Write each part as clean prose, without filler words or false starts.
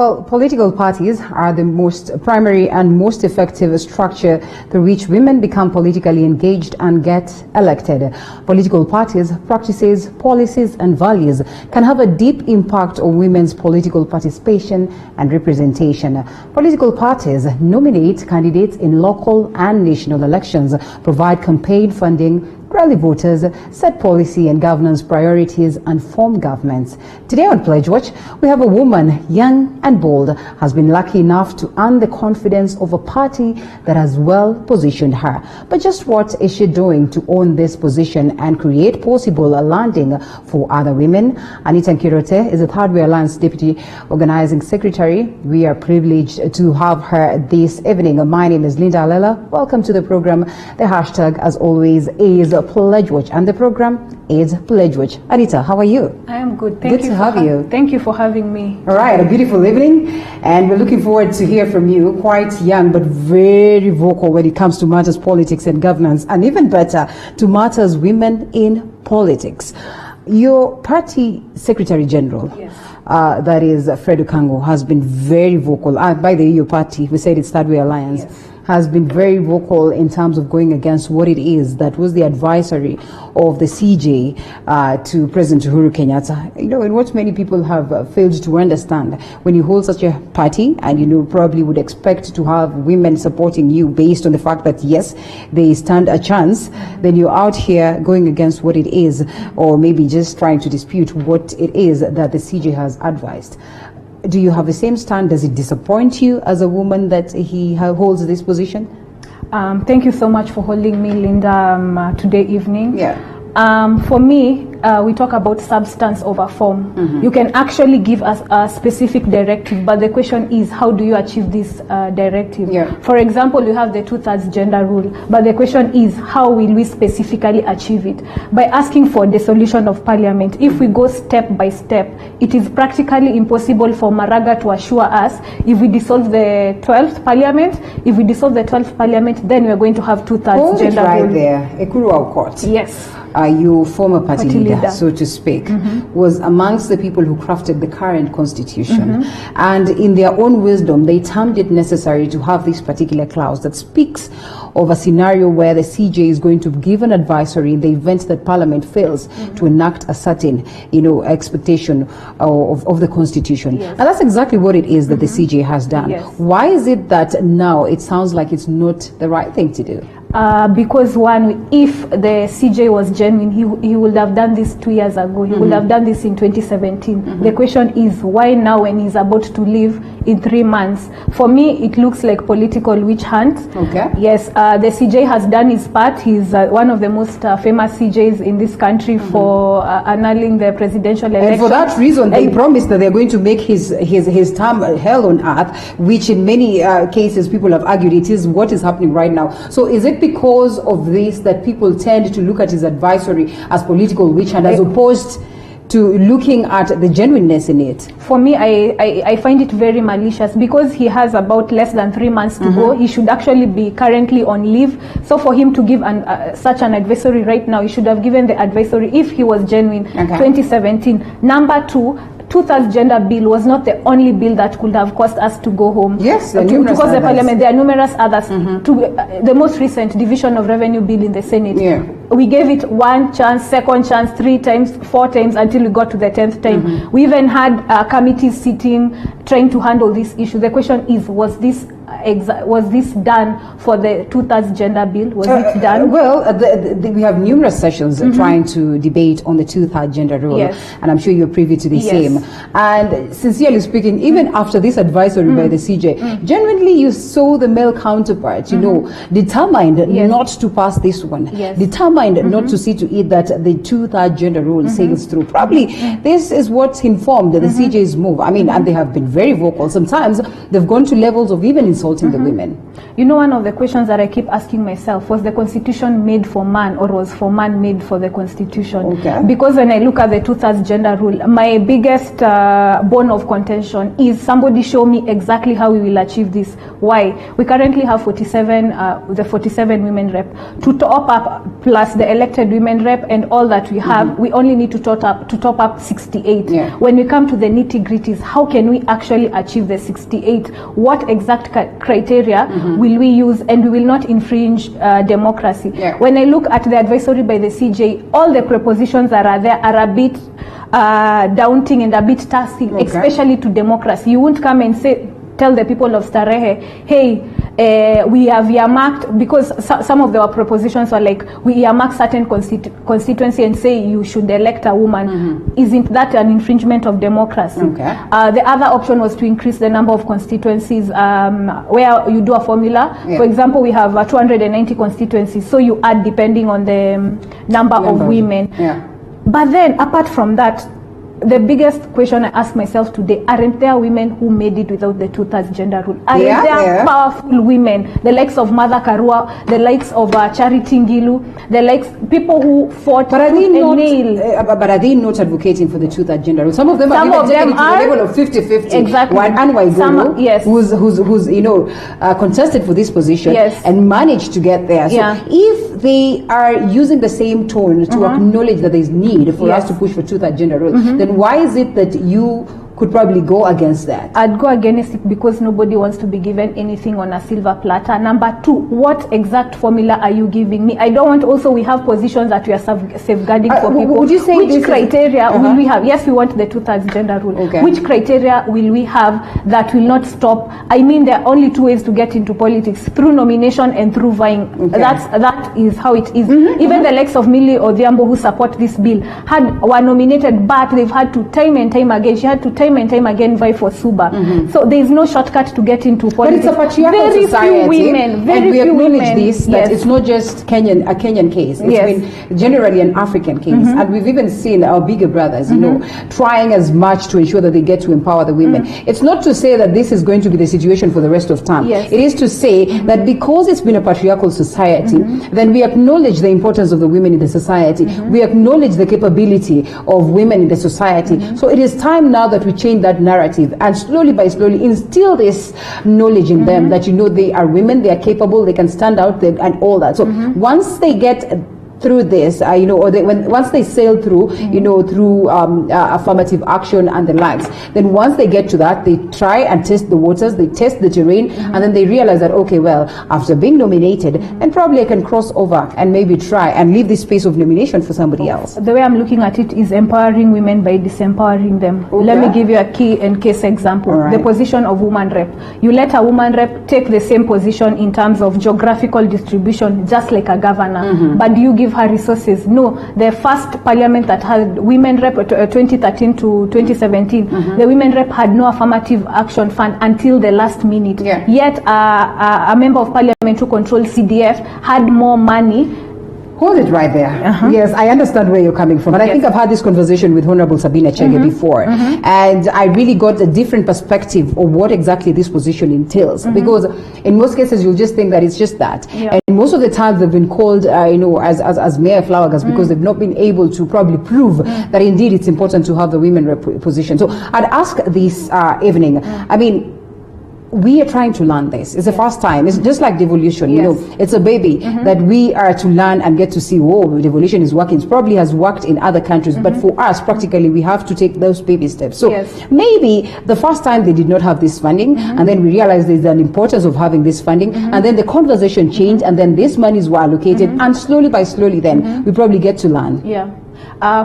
Well, political parties are the most primary and most effective structure through which women become politically engaged and get elected. Political parties, practices, policies, and values can have a deep impact on women's political participation and representation. Political parties nominate candidates in local and national elections, provide campaign funding, rally voters, set policy and governance priorities, and form governments. Today on Pledge Watch, we have a woman, young and bold, has been lucky enough to earn the confidence of a party that has well positioned her. But just what is she doing to own this position and create possible a landing for other women? Anita Nkirote is the Third Way Alliance Deputy Organizing Secretary. We are privileged to have her this evening. My name is Linda Alela. Welcome to the program. The hashtag, as always, is Pledge Watch, and the program is Pledge Watch. Anita, how are you? I am good. Good to have you. Thank you for having me. All right, a beautiful evening, and we're looking forward to hear from you. Quite young, but very vocal when it comes to matters politics and governance, and even better, to matters women in politics. Your party Secretary General, yes. That is Fred Okango, has been very vocal. By the way, your party, we said it's Third Way Alliance. Yes. Has been very vocal in terms of going against what it is that was the advisory of the CJ to President Uhuru Kenyatta. You know, and what many people have failed to understand, when you hold such a party and probably would expect to have women supporting you based on the fact that yes, they stand a chance, then you're out here going against what it is, or maybe just trying to dispute what it is that the CJ has advised. Do you have the same stand? Does it disappoint you as a woman that he holds this position? Thank you so much for holding me, Linda, today evening. Yeah. For me, we talk about substance over form. Mm-hmm. You can actually give us a specific directive, but the question is, how do you achieve this directive? Yeah. For example, you have the 2/3 gender rule, but the question is, how will we specifically achieve it? By asking for dissolution of parliament. If we go step by step, it is practically impossible for Maraga to assure us if we dissolve the 12th parliament, then we are going to have 2/3 gender right rule. there, Ekuru Aukot. Yes. Your former party leader, so to speak, Mm-hmm. was amongst the people who crafted the current constitution. Mm-hmm. And in their own wisdom, they termed it necessary to have this particular clause that speaks of a scenario where the CJ is going to give an advisory in the event that Parliament fails Mm-hmm. to enact a certain, expectation of the constitution. Yes. And that's exactly what it is that the CJ has done. Yes. Why is it that now it sounds like it's not the right thing to do? Because one, if the CJ was genuine, he would have done this 2 years ago. He would have done this in 2017. The question is, why now when he's about to leave in 3 months? For me, it looks like political witch hunt. Okay. Yes, the CJ has done his part. He's one of the most famous CJs in this country for annulling the presidential election. And for that reason, they promised that they're going to make his term hell on earth, which in many cases people have argued it is what is happening right now. So is it because of this that people tend to look at his advisory as political witch hunt as opposed to looking at the genuineness in it? For me, I find it very malicious because he has about less than 3 months to go. He should actually be currently on leave. So for him to give such an advisory right now, he should have given the advisory if he was genuine. Okay. 2017. Number two, 2/3 gender bill was not the only bill that could have caused us to go home. Yes, to cause the parliament. There are numerous others. The most recent division of revenue bill in the Senate. Yeah. We gave it 1 chance, 2nd chance, 3 times, 4 times until we got to the 10th time. We even had committees sitting trying to handle this issue. The question is, was this done for the 2/3 gender bill? Was it done? We have numerous sessions trying to debate on the 2/3 gender rule, Yes. and I'm sure you're privy to the Yes. same. And sincerely speaking, even after this advisory by the CJ, genuinely you saw the male counterpart, determined Yes. not to pass this one, Yes. determined not to see to it that the 2/3 gender rule sails through. Probably this is what informed the CJ's move. I mean, and they have been very vocal. Sometimes they've gone to levels of even insulting insulting the women. You know, one of the questions that I keep asking myself, was the Constitution made for man, or was for man made for the Constitution? Okay. Because when I look at the 2/3 gender rule, my biggest bone of contention is, somebody show me exactly how we will achieve this. Why? We currently have 47 women rep. To top up, plus the elected women rep and all that we have, we only need to top up 68. Yeah. When we come to the nitty-gritties, how can we actually achieve the 68? What exact criteria will we use, and we will not infringe democracy? Yeah. When I look at the advisory by the CJ, all the propositions that are there are a bit daunting and a bit taxing, especially to democracy. You won't come and tell the people of Starehe, hey, we have earmarked, because some of their propositions were like, we earmark certain constituency and say you should elect a woman. Isn't that an infringement of democracy? Okay. The other option was to increase the number of constituencies, where you do a formula. Yeah. For example, we have 290 constituencies, so you add depending on the number of women. Yeah. But then, apart from that, the biggest question I ask myself today, aren't there women who made it without the 2/3 gender rule? Aren't there powerful women, the likes of Mother Karua, the likes of Charity Ngilu, the likes, people who fought But are they not advocating for the 2/3 gender rule? Some of them are even taken to the level of 50-50. Exactly. One Anne Waiguru, yes, who's contested for this position, yes, and managed to get there. So if they are using the same tone to acknowledge that there is need for us to push for 2/3 gender rule, then why is it that you could probably go against that? I'd go against it because nobody wants to be given anything on a silver platter. Number two, what exact formula are you giving me? I don't want also, we have positions that we are safeguarding for people. Would you say which criteria will we have? Yes, we want the 2/3 gender rule. Okay. Which criteria will we have that will not stop? I mean, there are only two ways to get into politics, through nomination and through vying. Okay. That is how it is. Even the likes of Millie Odhiambo, who support this bill, were nominated, but they've had to time and time again. She had to time and time again vie for Suba. So there is no shortcut to get into politics. But it's a patriarchal society, few women, and we acknowledge women. this, that it's not just a Kenyan case. It's been generally an African case. And we've even seen our bigger brothers, trying as much to ensure that they get to empower the women. It's not to say that this is going to be the situation for the rest of time. It is to say that because it's been a patriarchal society, then we acknowledge the importance of the women in the society. We acknowledge the capability of women in the society. So it is time now that we change that narrative and slowly by slowly instill this knowledge in them that they are women, they are capable, they can stand out there and all that. So once they get through this, once they sail through, through affirmative action and the likes, then once they get to that, they try and test the waters, they test the terrain, and then they realize that, okay, well, after being nominated, then probably I can cross over and maybe try and leave this space of nomination for somebody else. The way I'm looking at it is empowering women by disempowering them. Okay. Let me give you a key and case example. Right. The position of woman rep. You let a woman rep take the same position in terms of geographical distribution, just like a governor, but do you give her resources? No. The first parliament that had women rep, 2013 to 2017, the women rep had no affirmative action fund until the last minute. Yet a member of parliament who controlled CDF had more money. Hold it right there. Yes, I understand where you're coming from. And I think I've had this conversation with Honorable Sabina Chege before. And I really got a different perspective of what exactly this position entails. Because in most cases, you'll just think that it's just that. And most of the times they've been called, as Mayor Flowergas because they've not been able to probably prove that indeed it's important to have the women rep position. So I'd ask this evening, I mean, we are trying to learn this. It's the first time. It's just like devolution, it's a baby that we are to learn and get to see, devolution is working. It probably has worked in other countries, but for us, practically, we have to take those baby steps. So maybe the first time they did not have this funding, and then we realized there's an importance of having this funding, and then the conversation changed, and then these monies were allocated, and slowly by slowly then, we probably get to learn.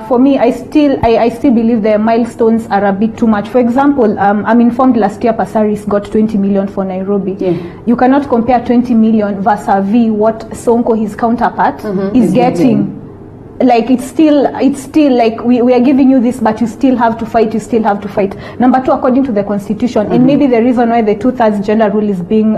For me, I still believe the milestones are a bit too much. For example, I'm informed last year Pasaris got 20 million for Nairobi. You cannot compare 20 million versus what Sonko, his counterpart, is getting. like it's still like we are giving you this, but you still have to fight. Number two, according to the constitution, and maybe the reason why the 2/3 gender rule is being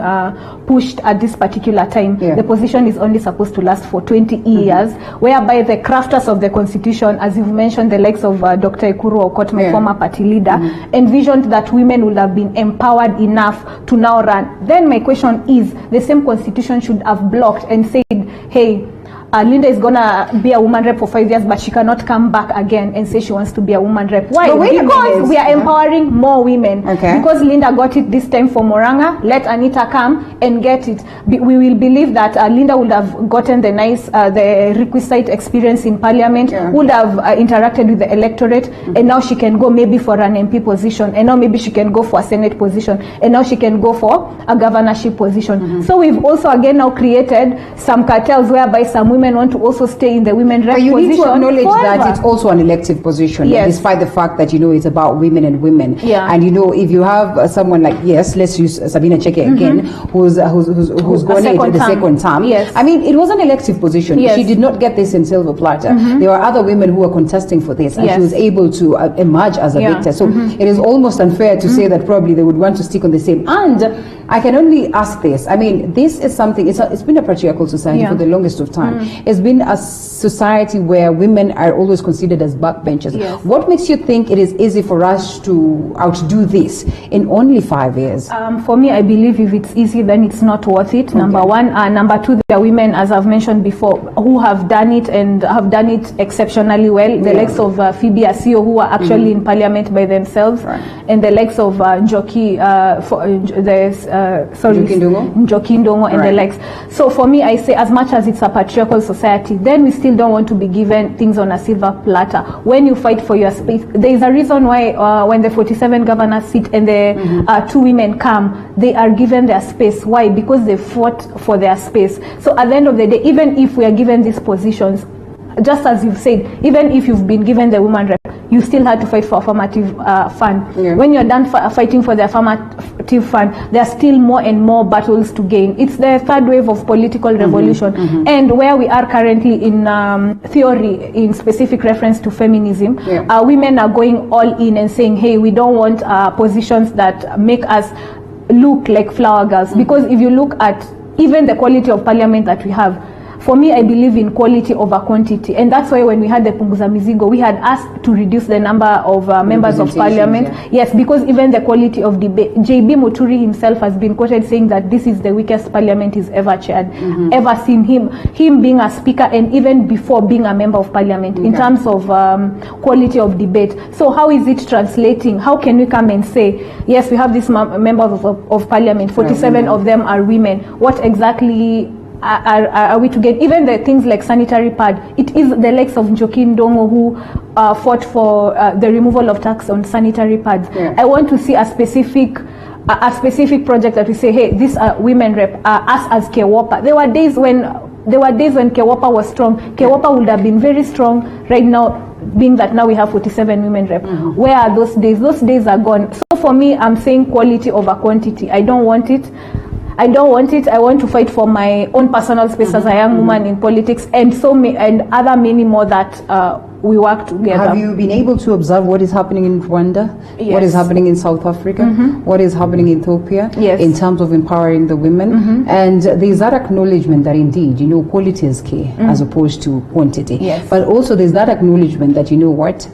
pushed at this particular time, the position is only supposed to last for 20 years, whereby the crafters of the constitution, as you've mentioned, the likes of Dr. Ekuru Aukot, my former party leader, envisioned that women would have been empowered enough to now run. Then my question is, the same constitution should have blocked and said, hey, Linda is gonna be a woman rep for 5 years, but she cannot come back again and say she wants to be a woman rep. Why? Because we are empowering more women. Because Linda got it this time for Moranga, let Anita come and get it. We will believe that Linda would have gotten the requisite experience in parliament, would have interacted with the electorate, and now she can go maybe for an MP position, and now maybe she can go for a Senate position, and now she can go for a governorship position. So we've also again now created some cartels whereby some women want to also stay in the women rep position. But you need to acknowledge that it's also an elective position, despite the fact that, you know, it's about women and women. And, you know, if you have someone like, let's use Sabina Cheke again, who's gone into the second term. I mean, it was an elective position. She did not get this in silver platter. There were other women who were contesting for this, and she was able to emerge as a victor. So it is almost unfair to say that probably they would want to stick on the same. And I can only ask this. I mean, this is something, it's been a patriarchal society for the longest of time. It's been a society where women are always considered as backbenchers. What makes you think it is easy for us to outdo this in only 5 years? For me, I believe if it's easy, then it's not worth it. Number one. Number two, there are women, as I've mentioned before, who have done it and have done it exceptionally well. The likes of Phoebe Asio, who are actually in parliament by themselves, and the likes of Njoki, Njoki Ndongo and the likes. So for me, I say, as much as it's a patriarchal society, then we still don't want to be given things on a silver platter. When you fight for your space, there is a reason why when the 47 governors sit and the 2 women come, they are given their space. Why? Because they fought for their space. So at the end of the day, even if we are given these positions, just as you've said, even if you've been given the woman rep, you still had to fight for affirmative fund. When you're done fighting for the affirmative fund, there are still more and more battles to gain. It's the third wave of political revolution. And where we are currently in theory, in specific reference to feminism, women are going all in and saying, hey, we don't want positions that make us look like flower girls. Because if you look at even the quality of parliament that we have, for me, I believe in quality over quantity. And that's why when we had the Punguza Mizigo, we had asked to reduce the number of members of parliament. Yes, because even the quality of debate. JB Muturi himself has been quoted saying that this is the weakest parliament he's ever chaired, ever seen him being a speaker, and even before being a member of parliament, in terms of quality of debate. So how is it translating? How can we come and say, yes, we have these members of parliament, 47 of them are women. What exactly are we to get? Even the things like sanitary pad, it is the likes of Njoki Ndongo who fought for the removal of tax on sanitary pads. I want to see a specific project that we say, hey, these are women rep, us as Kewopa. There were days when Kewopa was strong. Kewopa would have been very strong right now, being that now we have 47 women rep. Where are those days? Those days are gone. So for me, I'm saying quality over quantity. I don't want it. I want to fight for my own personal space as a young woman in politics, and other many more that we work together. Have you been able to observe what is happening in Rwanda? What is happening in South Africa? What is happening in Ethiopia? In terms of empowering the women? And there's that acknowledgement that indeed, you know, quality is key as opposed to quantity. But also there's that acknowledgement that, you know what,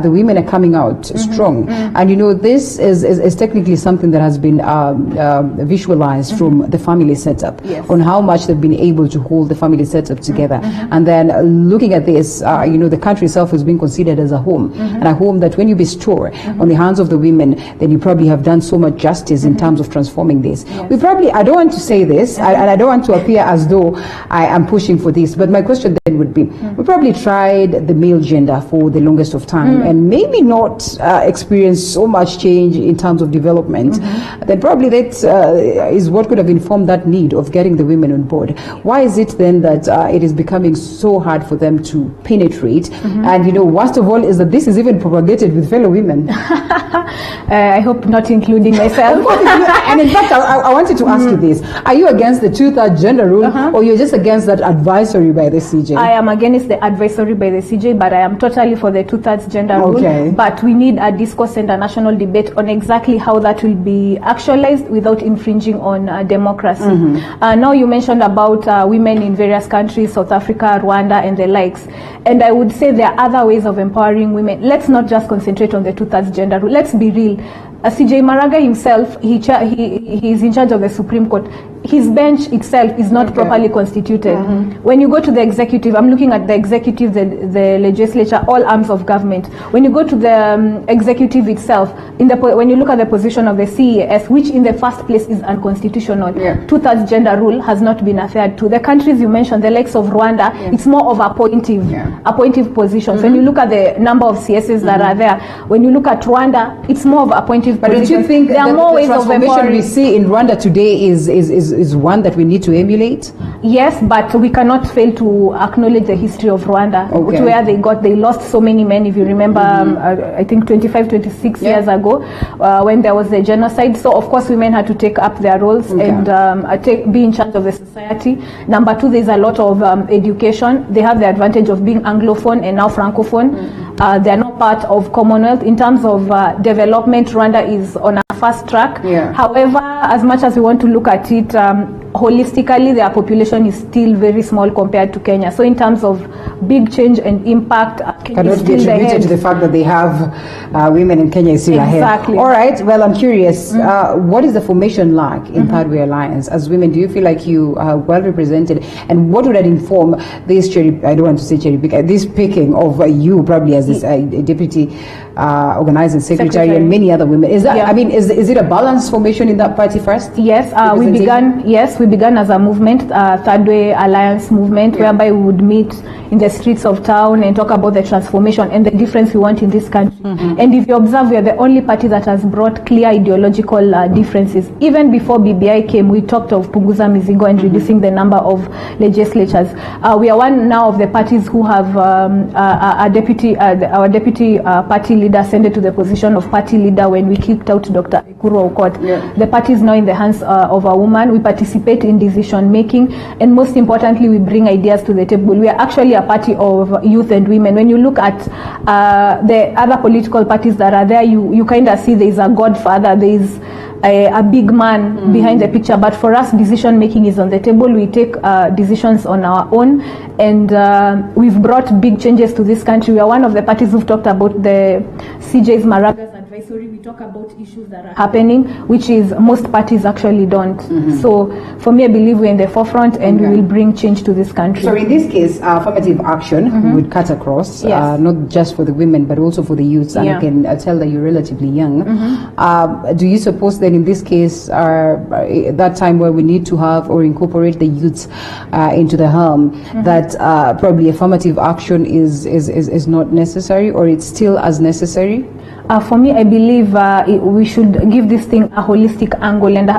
the women are coming out strong. And you know, this is technically something that has been visualized from the family setup, on how much they've been able to hold the family setup together. And then looking at this, you know, the country itself has been considered as a home, and a home that when you bestow on the hands of the women, then you probably have done so much justice in terms of transforming this. We probably, I don't want to say this, and I don't want to appear as though I am pushing for this, but my question then would be, we probably tried the male gender for the longest of time, and maybe not experienced so much change in terms of development. Then probably that is what could have informed that need of getting the women on board. Why is it then that it is becoming so hard for them to penetrate And worst of all is that this is even propagated with fellow women. I hope not including myself. And in fact, I wanted to ask you this. Are you against the 2/3 gender rule, or you're just against that advisory by the CJ? I am against the advisory by the CJ, but I am totally for the 2/3 gender rule. But we need a discourse and a national debate on exactly how that will be actualized without infringing on democracy. Now you mentioned about women in various countries, South Africa, Rwanda, and the likes. And I would say there are other ways of empowering women. Let's not just concentrate on the 2/3 gender rule. Let's be real. CJ Maraga himself, he is in charge of the Supreme Court. His bench itself is not properly constituted. When you go to the executive, I'm looking at the executive, the legislature, all arms of government. When you go to the executive itself, when you look at the position of the CES, which in the first place is unconstitutional, 2/3 gender rule has not been adhered to. The countries you mentioned, the likes of Rwanda, it's more of appointive positions. When you look at the number of CSs that are there, when you look at Rwanda, it's more of appointive but positions. But don't you think there are more ways of transformation we see in Rwanda today is one that we need to emulate? Yes, but we cannot fail to acknowledge the history of Rwanda, where they lost so many men, if you remember, I think 25, 26 years ago, when there was a genocide. So of course women had to take up their roles and be in charge of the society. Number two, there's a lot of education. They have the advantage of being Anglophone and now Francophone. They are not part of Commonwealth. In terms of development, Rwanda is on a fast track. However, as much as we want to look at it holistically, their population is still very small compared to Kenya. So in terms of big change and impact, Kenya is still attributed to the fact that they have women in Kenya is still ahead. All right. Well, I'm curious. What is the formation like in Third Way Alliance? As women, do you feel like you are well represented? And what would that inform this this picking of you probably as this deputy organizing secretary and many other women? Is that is it a balanced formation in that party first? Yes, we began as a movement, Third Way Alliance movement, whereby we would meet in the streets of town and talk about the transformation and the difference we want in this country. And if you observe, we are the only party that has brought clear ideological differences. Even before BBI came, we talked of Punguza Mizigo and reducing the number of legislatures. We are one now of the parties who have our deputy party leader ascended to the position of party leader when we kicked out Dr. Ekuru Aukot. The party is now in the hands of a woman. We participate in decision making, and most importantly, we bring ideas to the table. We are actually a party of youth and women. When you look at the other political parties that are there, you kind of see there is a godfather, there is a big man behind the picture. But for us, decision making is on the table. We take decisions on our own, and we've brought big changes to this country. We are one of the parties who've talked about the CJ's Maraga's advisory. We talk about issues that are happening, which is most parties actually don't. So for me, I believe we're in the forefront, and we will bring change to this country. So in this case, affirmative action would cut across, not just for the women, but also for the youths. And I can tell that you're relatively young. Do you suppose then in this case, that time where we need to have or incorporate the youths into the helm, that probably affirmative action is not necessary, or it's still as necessary? For me, I believe we should give this thing a holistic angle and a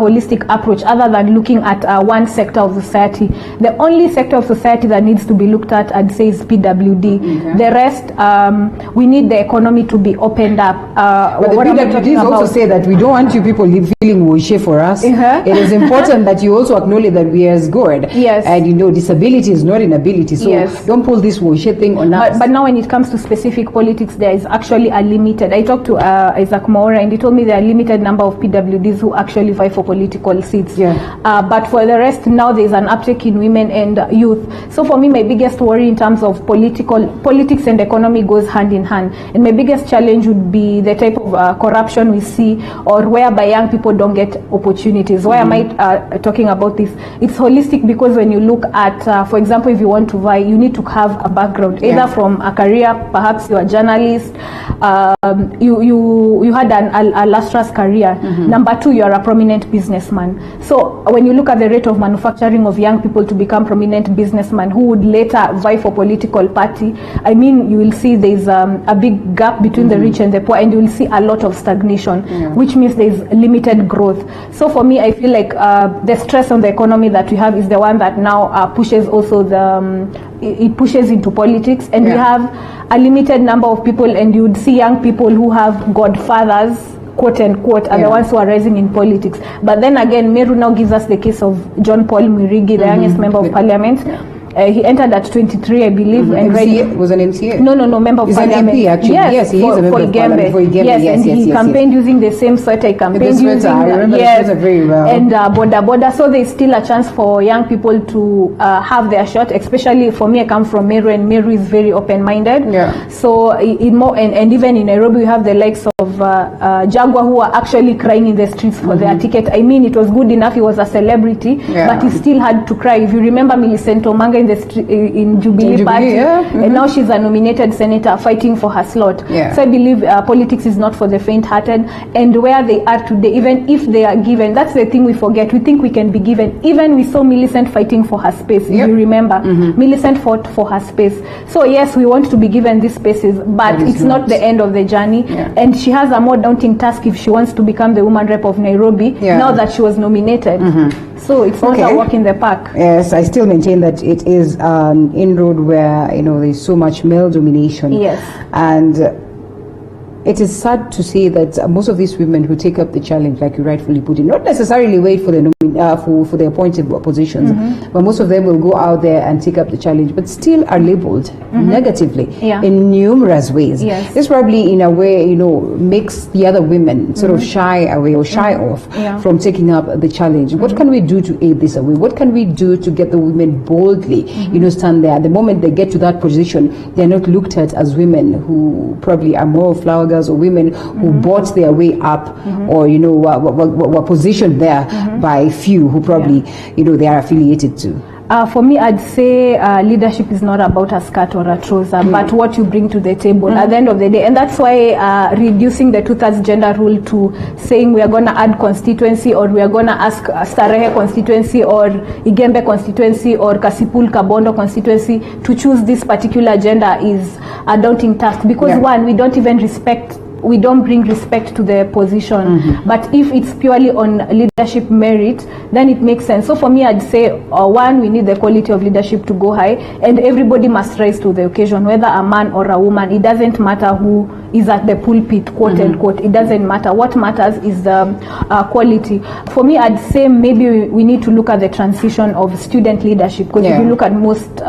holistic approach, other than looking at one sector of society. The only sector of society that needs to be looked at, I'd say, is PWD. The rest, we need the economy to be opened up. But the PWDs also say that we don't want you people feeling wishy for us. It is important that you also acknowledge that we are as good. And disability is not inability. So don't pull this wishy thing on us. But now when it comes to specific politics, there is actually a limited. I talked to Isaac Maura, and he told me there are a limited number of PWDs who actually vie for political seats. But for the rest, now there's an uptake in women and youth. So for me, my biggest worry in terms of politics and economy goes hand in hand. And my biggest challenge would be the type of corruption we see, or whereby young people don't get opportunities. Why am I talking about this? It's holistic, because when you look at, for example, if you want to vie, you need to have a background, either from a career, perhaps you're a journalist, you had a lustrous career. Number two, you are a prominent businessman. So when you look at the rate of manufacturing of young people to become prominent businessmen who would later vie for political party, I mean, you will see there's a big gap between the rich and the poor, and you will see a lot of stagnation, which means there's limited growth. So for me, I feel like the stress on the economy that we have is the one that now pushes also it pushes into politics, and we have a limited number of people, and you would see young people who have godfathers, quote unquote, are the ones who are rising in politics. But then again, Meru now gives us the case of John Paul Mwirigi, the youngest member of parliament. He entered at 23, I believe. And MCA? Was an MCA? No, member of parliament. He's an MP, actually. Yes, he is a member of parliament for Igembe. Yes, and he campaigned using the same sweater. He campaigned using I remember the sweater very well. And border. So there's still a chance for young people to have their shot, especially for me, I come from Meru, and Meru is very open-minded. Yeah. So and even in Nairobi, we have the likes of Jaguar, who are actually crying in the streets for their ticket. I mean, it was good enough, he was a celebrity, but he still had to cry. If you remember Millicent Omanga in Jubilee Party, and now she's a nominated senator fighting for her slot. So I believe politics is not for the faint-hearted, and where they are today, even if they are given, that's the thing we forget, we think we can be given. Even we saw Millicent fighting for her space, if you remember. Millicent fought for her space. So yes, we want to be given these spaces, but it's not the end of the journey, and she has a more daunting task if she wants to become the woman rep of Nairobi, now that she was nominated. So it's not a walk in the park. Yes, I still maintain that it is an inroad where, there's so much male domination. Yes. And it is sad to say that most of these women who take up the challenge, like you rightfully put it, not necessarily wait for the for the appointed positions, but most of them will go out there and take up the challenge, but still are labeled negatively in numerous ways. This probably, in a way, makes the other women sort of shy away or shy off from taking up the challenge. What can we do to aid this away? What can we do to get the women boldly, stand there? The moment they get to that position, they're not looked at as women who probably are more flower girls or women who bought their way up, or were positioned there by few who probably they are affiliated to. For me, I'd say leadership is not about a skirt or a trouser, but what you bring to the table at the end of the day. And that's why reducing the 2/3 gender rule to saying we are going to add constituency, or we are going to ask Starehe constituency or Igembe constituency or Kasipul Kabondo constituency to choose this particular gender is a daunting task, because one, we don't bring respect to the position. But if it's purely on leadership merit, then it makes sense. So for me, I'd say one, we need the quality of leadership to go high, and everybody must rise to the occasion, whether a man or a woman. It doesn't matter who is at the pulpit, quote unquote. It doesn't matter. What matters is the quality. For me, I'd say maybe we need to look at the transition of student leadership, because if you look at most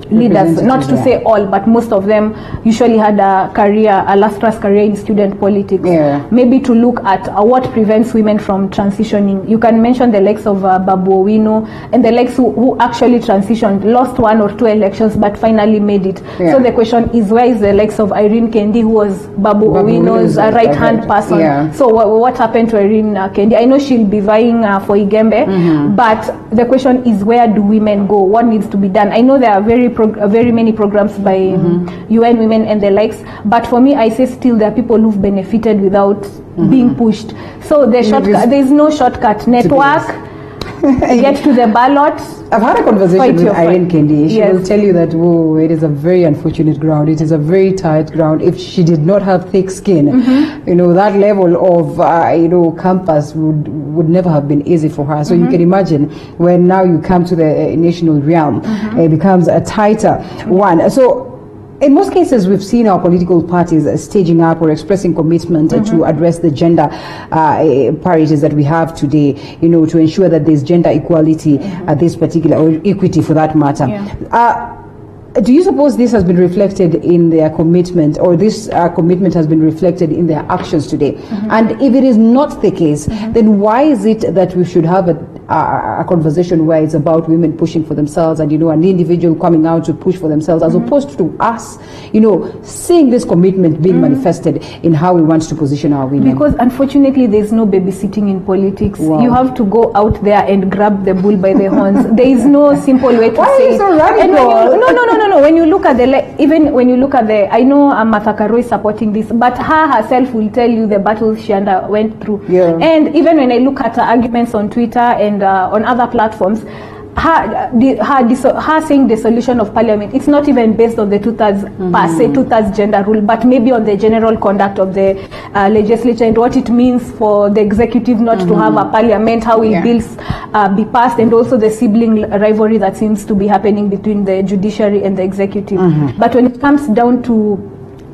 leaders, not to say all, but most of them usually had a lustrous career in student politics. Maybe to look at what prevents women from transitioning. You can mention the likes of Babu Owino, and the likes who actually transitioned, lost 1 or 2 elections, but finally made it. So the question is, where is the likes of Irene Kendi, who was Babu Owino's right-hand person? So what happened to Irene Kendi? I know she'll be vying for Igembe, but the question is, where do women go? What needs to be done? I know there are very many programs by UN Women and the likes, but for me, I say still there are people who've benefited without being pushed. So there is no shortcut. Network, get to the ballot. I've had a conversation with Irene Kendi. She will tell you that, it is a very unfortunate ground. It is a very tight ground. If she did not have thick skin, that level of, campus would never have been easy for her. So you can imagine when now you come to the national realm, it becomes a tighter one. So in most cases, we've seen our political parties staging up or expressing commitment to address the gender parities that we have today, to ensure that there's gender equality at this particular, or equity for that matter. Do you suppose this has been reflected in their commitment, or this commitment has been reflected in their actions today? And if it is not the case, then why is it that we should have a conversation where it's about women pushing for themselves and, an individual coming out to push for themselves, as opposed to us, seeing this commitment being manifested in how we want to position our women. Because unfortunately, there's no babysitting in politics. Wow. You have to go out there and grab the bull by the horns. There is no simple way to Why say are you so radical? And no. When you look at I know Martha Karua is supporting this, but her herself will tell you the battles she went through. Yeah. And even when I look at her arguments on Twitter and on other platforms, her saying the solution of parliament, it's not even based on the two-thirds gender rule, but maybe on the general conduct of the legislature and what it means for the executive not to have a parliament, how bills be passed, and also the sibling rivalry that seems to be happening between the judiciary and the executive. But when it comes down to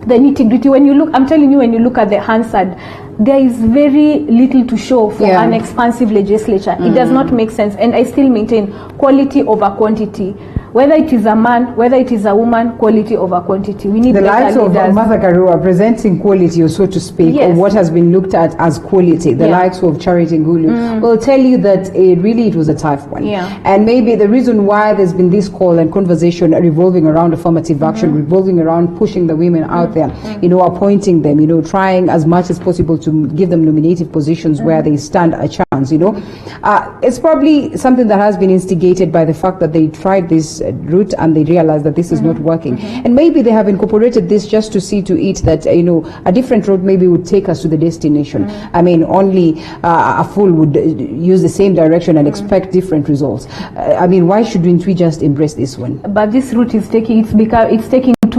the nitty-gritty, when you look at the Hansard, there is very little to show for an expansive legislature. It does not make sense, and I still maintain quality over quantity. Whether it is a man, whether it is a woman, quality over quantity. We need the likes of Martha Karua presenting quality, or so to speak, or what has been looked at as quality. The likes of Charity Ngulu will tell you that it was a tough one. And maybe the reason why there's been this call and conversation revolving around affirmative action, revolving around pushing the women out there, appointing them, trying as much as possible to give them nominative positions where they stand a chance. It's probably something that has been instigated by the fact that they tried this route and they realized that this is not working, and maybe they have incorporated this just to see to it that a different road maybe would take us to the destination. I mean, only a fool would use the same direction and expect different results. I mean, why shouldn't we just embrace this one? But this route is taking too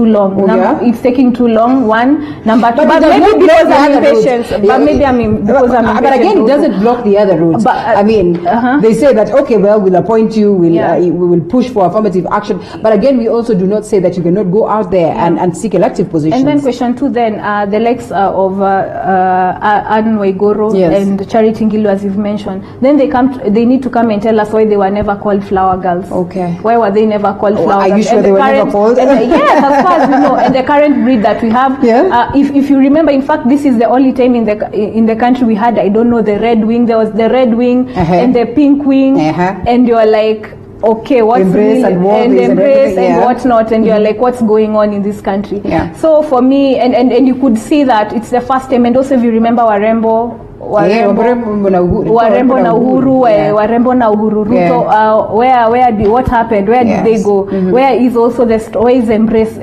long. It's taking too long. One, number two. But maybe because I'm impatient. But maybe I'm because I'm impatient. But again, it doesn't block the other routes. I mean, they say that we'll appoint you. We will push for affirmative action. But again, we also do not say that you cannot go out there and seek elective positions. And then question two, the likes of Anne Waiguru and Charity Ngilu, as you've mentioned. Then they need to come and tell us why they were never called flower girls. Okay. Why were they never called flower girls? Are you sure they were never called? Yes, as far as we know. And the current breed that we have, if you remember, in fact, this is the only time in the country we had, I don't know, the red wing. There was the red wing and the pink wing, and you're like, okay, what's embrace and whatnot, and you're like, what's going on in this country? So for me, and you could see that it's the first time, and also if you remember Warembo na Uhuru Ruto, what happened? Where did they go? Where is also where is Embrace?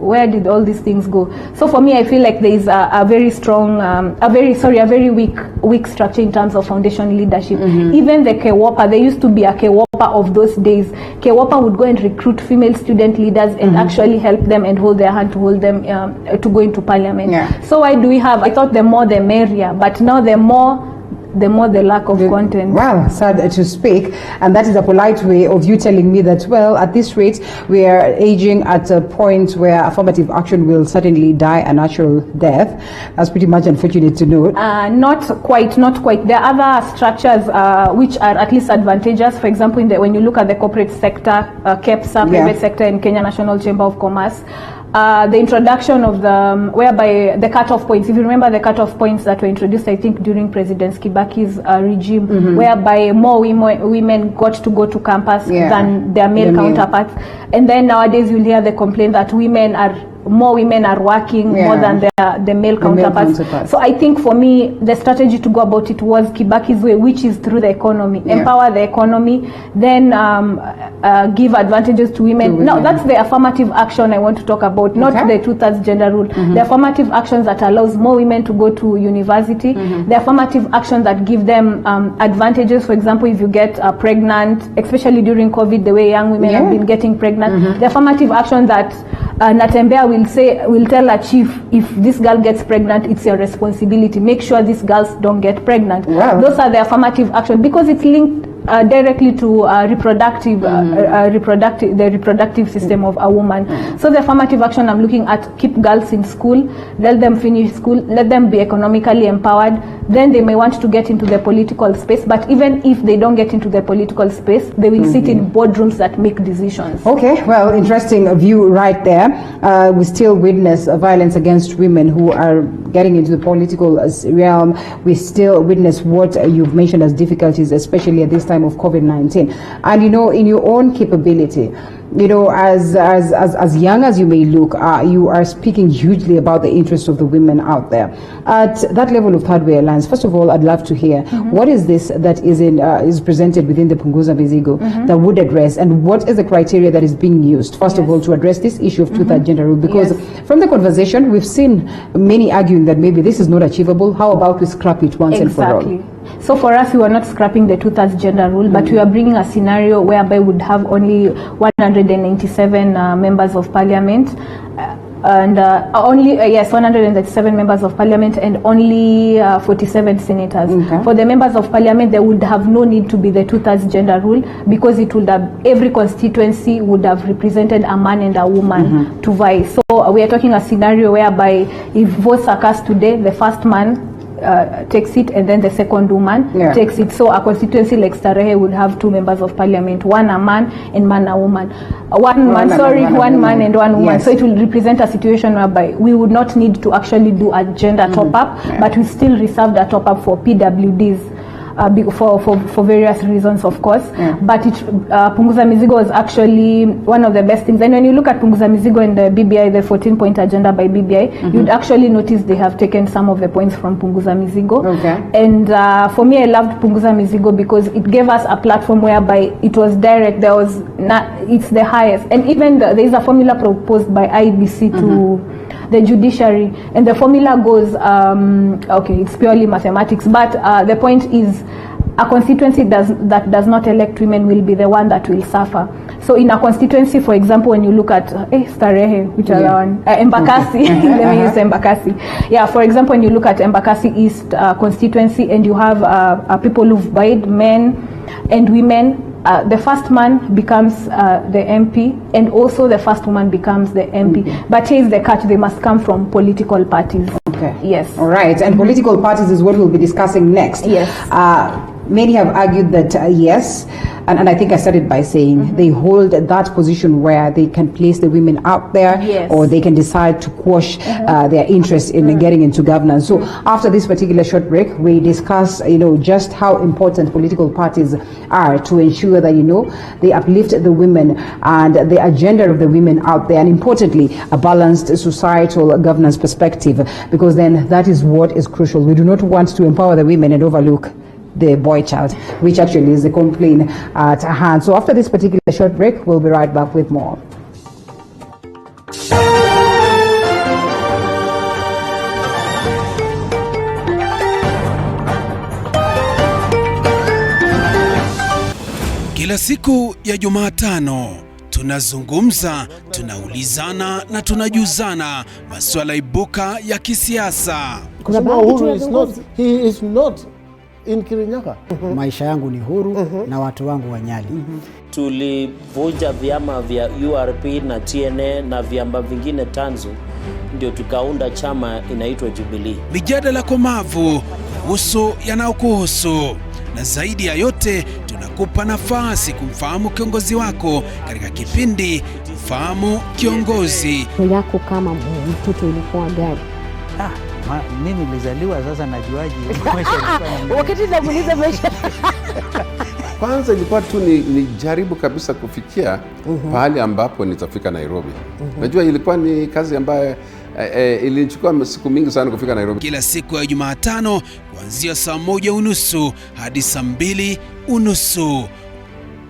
Where did all these things go? So for me, I feel like there is a very strong, a very weak structure in terms of foundation leadership. Even the KEWOPA, there used to be a KEWOPA of those days. KEWOPA would go and recruit female student leaders and actually help them and hold their hand to hold them to go into parliament. So why do we have? I thought the more the merrier, but now the more the lack of content. Well, sad to speak, and that is a polite way of you telling me that, well, at this rate, we are aging at a point where affirmative action will certainly die a natural death. That's pretty much unfortunate to note. Not quite. There are other structures which are at least advantageous. For example, when you look at the corporate sector, KEPSA, private sector, and Kenya National Chamber of Commerce, the introduction of whereby the cutoff points, if you remember the cutoff points that were introduced, I think, during President Kibaki's regime, whereby more women got to go to campus than their male counterparts. And then nowadays you'll hear the complaint that more women are working more than the male counterparts. So I think for me, the strategy to go about it was Kibaki's way, which is through the economy. Empower the economy, then give advantages to women. Now, that's the affirmative action I want to talk about, not the two-thirds gender rule. The affirmative actions that allows more women to go to university, the affirmative actions that give them advantages. For example, if you get pregnant, especially during COVID, the way young women have been getting pregnant, the affirmative action that Natembea will tell a chief, if this girl gets pregnant, it's your responsibility. Make sure these girls don't get pregnant. Those are the affirmative action, because it's linked directly to the reproductive system of a woman. So the affirmative action I'm looking at: keep girls in school, let them finish school, let them be economically empowered. Then they may want to get into the political space, but even if they don't get into the political space, they will sit in boardrooms that make decisions. Okay, well, interesting view right there. We still witness violence against women who are getting into the political realm. We still witness what you've mentioned as difficulties, especially at this time of COVID-19. And in your own capability, as young as you may look, you are speaking hugely about the interests of the women out there. At that level of Third Way Alliance, first of all, I'd love to hear what is this that is presented within the Punguza Mizigo that would address, and what is the criteria that is being used, first of all, to address this issue of two-third gender rule? Because from the conversation, we've seen many arguing that maybe this is not achievable. How about we scrap it once and for all? So for us, we are not scrapping the two-thirds gender rule, but we are bringing a scenario whereby we would have only 197 members of parliament, and 137 members of parliament and only 47 senators. For the members of parliament, there would have no need to be the two-thirds gender rule, because it would have, every constituency would have represented a man and a woman to vie. So we are talking a scenario whereby if votes are cast today, the first man takes it, and then the second woman takes it. So a constituency like Starehe would have 2 members of parliament, one a man and one a woman. One man and one woman. So it will represent a situation whereby we would not need to actually do a gender top-up, but we still reserved a top-up for PWDs. For various reasons, of course, but Punguza Mizigo is actually one of the best things. And when you look at Punguza Mizigo and the BBI, the 14-point agenda by BBI, you'd actually notice they have taken some of the points from Punguza Mizigo. And for me, I loved Punguza Mizigo because it gave us a platform whereby it was direct. It's the highest, and even there is a formula proposed by IBC to the judiciary, and the formula goes, it's purely mathematics, but the point is a constituency that does not elect women will be the one that will suffer. So in a constituency, for example, when you look at Starehe, which are one, Embakasi, let me use Embakasi. For example, when you look at Embakasi East constituency, and you have people who've vied, men and women, the first man becomes the MP, and also the first woman becomes the MP. But here's the catch: they must come from political parties. Yes. All right. And political parties is what we'll be discussing next. Yes. Many have argued that yes, and I think I started by saying they hold that position where they can place the women out there, or they can decide to quash their interest in getting into governance. So after this particular short break, we discuss, just how important political parties are to ensure that, they uplift the women and the agenda of the women out there, and importantly, a balanced societal governance perspective, because then that is what is crucial. We do not want to empower the women and overlook the boy child, which actually is the complaint at hand. So after this particular short break, we'll be right back with more. Kila siku ya Jumatano tunazungumza, tunaulizana na tunajuzana masuala ibuka ya kisiasa. He is not in Kirinyaga. Maisha yangu ni huru na watu wangu wanyali. Tulivunja vyama vya URP na TNA na vyama vingine tanzu, ndio tukaunda chama inaitwa Jubilee. Mijadala komavu kuhusu yanayokuhusu, na zaidi ya yote tunakupa nafasi kumfahamu kiongozi wako katika kipindi Fahamu Kiongozi. Yako kama mtoto ilikuwa gari. Mimi nilizaliwa, sasa najuaje wakati namuuliza maisha. Kwanza ilikuwa tu ni jaribu kabisa kufikia pahali ambapo nitafika Nairobi. Najua ilikuwa ni kazi ambayo ilichukua siku mingi sana kufika Nairobi. Kila siku ya Jumatano kuanzia saa 1:30 hadi saa 2:30.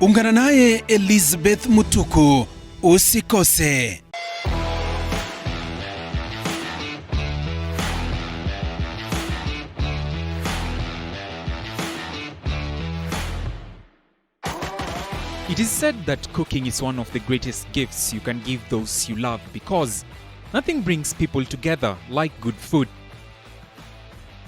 Ungana naye Elizabeth Mutuku, usikose. It is said that cooking is one of the greatest gifts you can give those you love, because nothing brings people together like good food.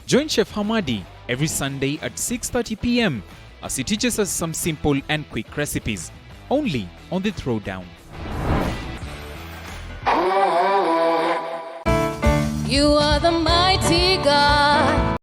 Join Chef Hamadi every Sunday at 6:30 p.m. as he teaches us some simple and quick recipes, only on The Throwdown. You are the mighty God.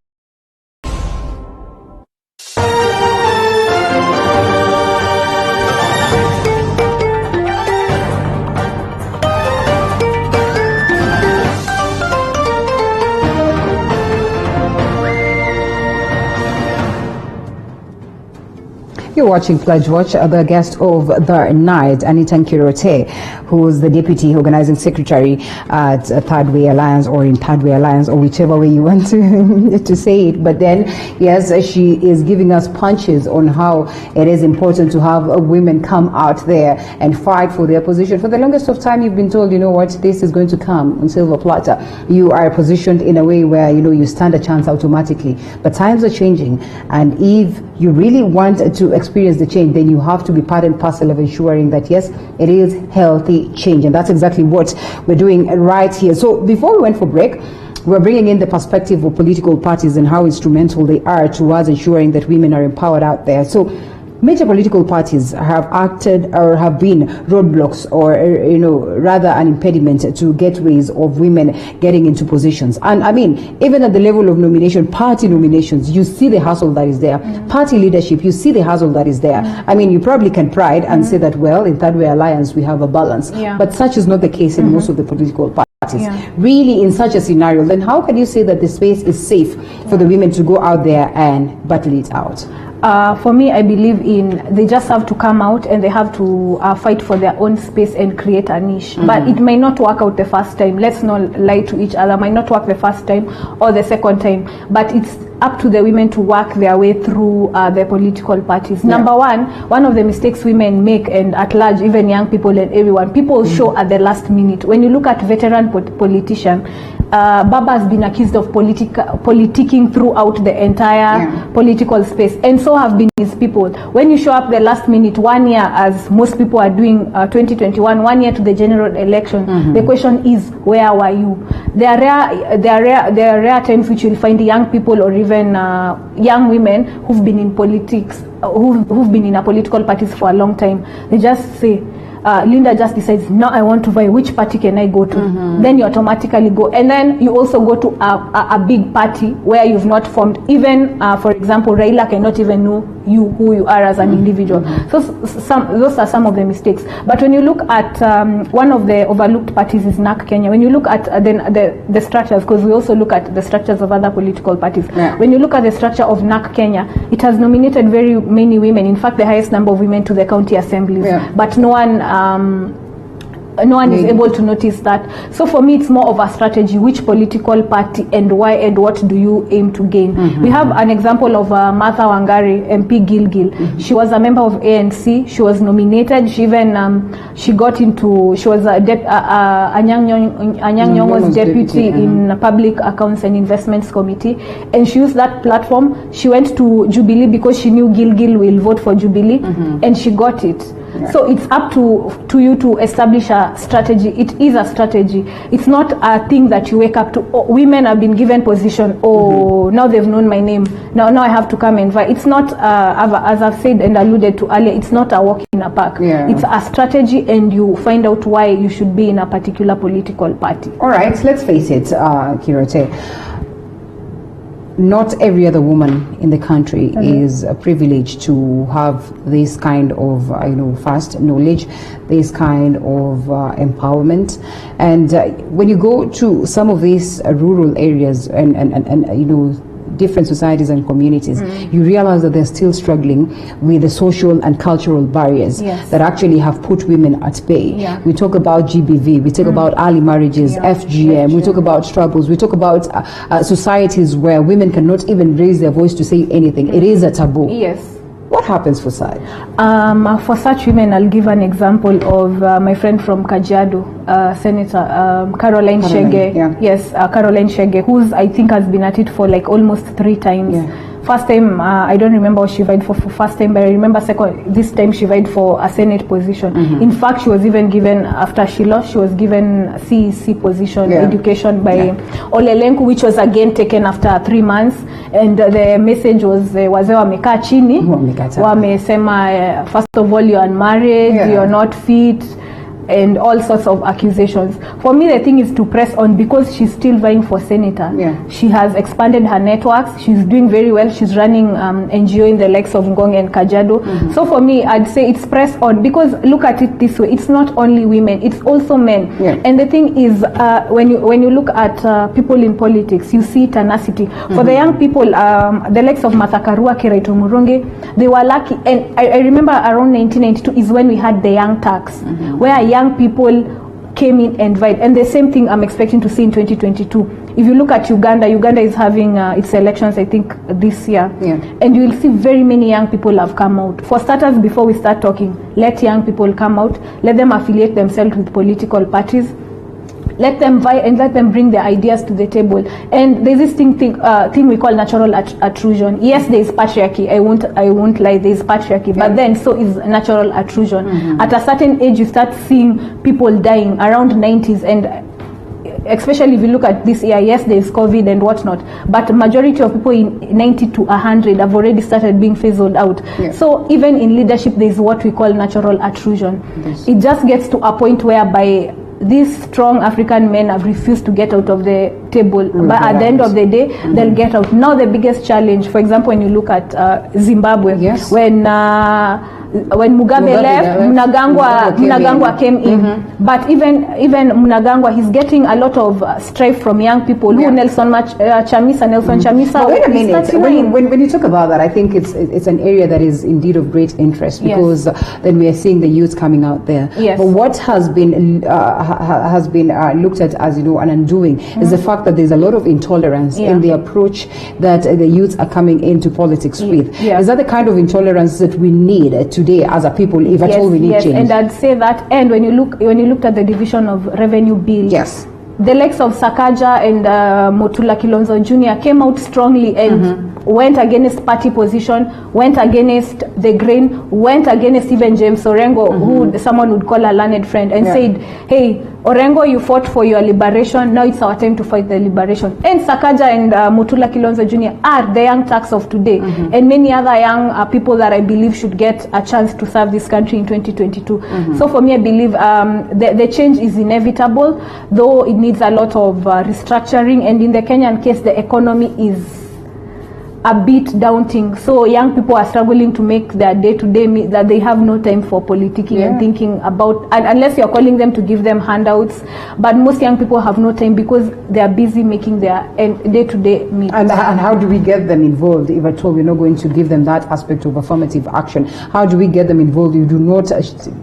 You're watching Pledge Watch. The guest of the night, Anita Nkiruote, who's the Deputy Organizing Secretary at Third Way Alliance, or in Third Way Alliance, or whichever way you want to say it. But then, yes, she is giving us punches on how it is important to have women come out there and fight for their position. For the longest of time, you've been told, you know what, this is going to come on silver platter. You are positioned in a way where, you know, you stand a chance automatically. But times are changing, and if you really want to experience the change, then you have to be part and parcel of ensuring that, yes, it is healthy change. And that's exactly what we're doing right here. So before we went for break, we're bringing in the perspective of political parties and how instrumental they are towards ensuring that women are empowered out there. So major political parties have acted or have been roadblocks, or, you know, rather an impediment to gateways of women getting into positions. And I mean, even at the level of nomination, party nominations, you see the hustle that is there. Party leadership, you see the hustle that is there. I mean, you probably can pride and say that, well, in Third Way Alliance, we have a balance. But such is not the case in most of the political parties. Really, in such a scenario, then how can you say that the space is safe for the women to go out there and battle it out? For me, I believe they just have to come out and they have to fight for their own space and create a niche. But it may not work out the first time. Let's not lie to each other. It might not work the first time or the second time. But it's up to the women to work their way through the political parties. Number one of the mistakes women make, and at large, even young people and everyone, people show at the last minute. When you look at veteran politicians, Baba has been accused of politicking throughout the entire political space, and so have been his people. When you show up the last minute, 1 year, as most people are doing, 2021, 1 year to the general election, the question is, where were you? There are rare times which you'll find young people or even young women who've been in politics, who've been in a political parties for a long time. They just say, Linda just decides, now I want to buy, which party can I go to? Then you automatically go. And then you also go to a big party where you've not formed. Even, for example, Raila cannot even know who you are as an individual. So those are some of the mistakes. But when you look at one of the overlooked parties is NARC Kenya. When you look at the structures, because we also look at the structures of other political parties. When you look at the structure of NARC Kenya, it has nominated very many women. In fact, the highest number of women to the county assemblies. But no one is able to notice that. So for me, it's more of a strategy. Which political party and why, and what do you aim to gain? We have an example of Martha Wangari, MP Gilgil. She was a member of ANC. She was nominated. She even she was Anyang' Nyong'o's deputy in Public Accounts and Investments Committee, and she used that platform. She went to Jubilee because she knew Gilgil will vote for Jubilee, and she got it. So it's up to you to establish a strategy. It is a strategy. It's not a thing that you wake up to. Oh, women have been given position. Oh, now they've known my name. Now I have to come and fight. It's not, as I've said and alluded to earlier, it's not a walk in a park. It's a strategy, and you find out why you should be in a particular political party. All right, let's face it, Kirote. Not every other woman in the country is privileged to have this kind of, vast knowledge, this kind of empowerment. And when you go to some of these rural areas and different societies and communities, you realize that they're still struggling with the social and cultural barriers that actually have put women at bay. We talk about GBV, we talk about early marriages, FGM, we talk about struggles, we talk about societies where women cannot even raise their voice to say anything. It is a taboo. What happens for such? For such women, I'll give an example of my friend from Kajiado, Senator Caroline Shege. Caroline Shege, who's I think has been at it for like almost 3 times. First time, I don't remember what she vied for first time, but I remember this time she vied for a Senate position. In fact, she was even given, after she lost, she was given CEC position, education by Ole Lenku, which was again taken after 3 months. And the message was, wazee wamekaa chini, wamesema, first of all, you're unmarried, you're not fit, and all sorts of accusations. For me, the thing is to press on, because she's still vying for senator. She has expanded her networks. She's doing very well. She's running NGO in the likes of Ngong and Kajiado. So for me, I'd say it's press on, because look at it this way: it's not only women, it's also men. And the thing is, when you look at people in politics, you see tenacity. For the young people, the likes of Martha Karua, Kiraito Muronge, they were lucky. And I remember around 1992 is when we had the young tax, where young people came in and vied. And the same thing I'm expecting to see in 2022. If you look at Uganda is having its elections, I think, this year. And you will see very many young people have come out. For starters, before we start talking, let young people come out, let them affiliate themselves with political parties, let them vie and let them bring their ideas to the table. And there's this thing we call natural attrusion. Yes, there is patriarchy. I won't lie, there is patriarchy. But then so is natural attrusion. At a certain age, you start seeing people dying around 90s, and especially if you look at this year, yes, there is COVID and whatnot, but majority of people in 90 to 100 have already started being phased out. So even in leadership, there is what we call natural attrusion. It just gets to a point whereby these strong African men have refused to get out of the table, but at the end of the day, they'll get out. Now the biggest challenge, for example, when you look at Zimbabwe, when Mugabe left, Mnangagwa came in. But even Mnangagwa, he's getting a lot of strife from young people. Who Nelson Chamisa. But wait a minute. When you talk about that, I think it's an area that is indeed of great interest, because then we are seeing the youth coming out there. But what has been looked at as, an undoing is the fact that there's a lot of intolerance in the approach that the youth are coming into politics with. Is that the kind of intolerance that we need today as a people, if at all we need change? And I'd say that. And when you looked at the division of revenue bill, the likes of Sakaja and Motula Kilonzo Jr. came out strongly and went against party position, went against the grain, went against even James Orengo, who someone would call a learned friend, and said, hey, Orengo, you fought for your liberation, now it's our time to fight the liberation. And Sakaja and Motula Kilonzo Jr. are the young thugs of today, and many other young people that I believe should get a chance to serve this country in 2022. So for me, I believe the change is inevitable, though it needs a lot of restructuring, and in the Kenyan case, the economy is a bit daunting. So young people are struggling to make their day-to-day that they have no time for politicking and thinking about, unless you're calling them to give them handouts. But most young people have no time because they are busy making their day-to-day meet. And how do we get them involved? If at all we're not going to give them that aspect of affirmative action, how do we get them involved? You do not